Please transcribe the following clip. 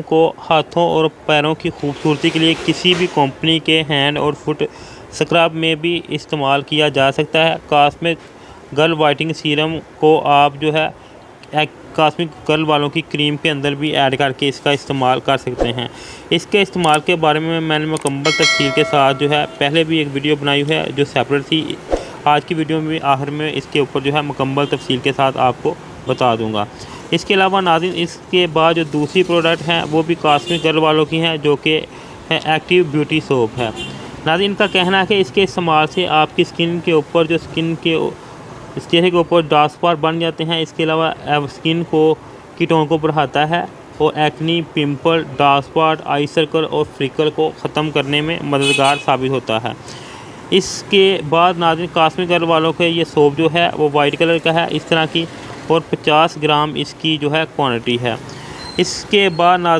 को हाथों और पैरों की खूबसूरती के लिए किसी भी कंपनी के हैंड और फुट स्क्रब में भी इस्तेमाल किया जा सकता है। कॉस्मिक गर्ल वाइटनिंग सीरम को आप जो है कॉस्मिक गर्ल वालों की क्रीम के अंदर भी ऐड करके इसका इस्तेमाल कर सकते हैं। इसके इस्तेमाल के बारे में मैंने मुकम्मल तफसील के साथ जो है पहले भी एक वीडियो बनाई है जो सेपरेट थी। आज की वीडियो में आखिर में इसके ऊपर जो है मुकम्मल तफसील के साथ आपको बता दूंगा। इसके अलावा नाज़रीन, इसके बाद जो दूसरी प्रोडक्ट हैं वो भी कॉस्मिक गर्ल वालों की हैं, जो कि एक्टिव ब्यूटी सोप है। नाज़रीन, इनका कहना है कि इसके इस्तेमाल से आपकी स्किन के ऊपर जो चेहरे के ऊपर डार्क स्पॉट बन जाते हैं। इसके अलावा स्किन की टोन को बढ़ाता है और एक्नी, पिंपल, डार्क स्पॉट, आई सर्कल और फ्रिकल को ख़त्म करने में मददगार साबित होता है। इसके बाद नाज़रीन, कॉस्मिक गर्ल वालों के ये सोप जो है वो वाइट कलर का है इस तरह की, और 50 ग्राम इसकी जो है क्वांटिटी है। इसके बाद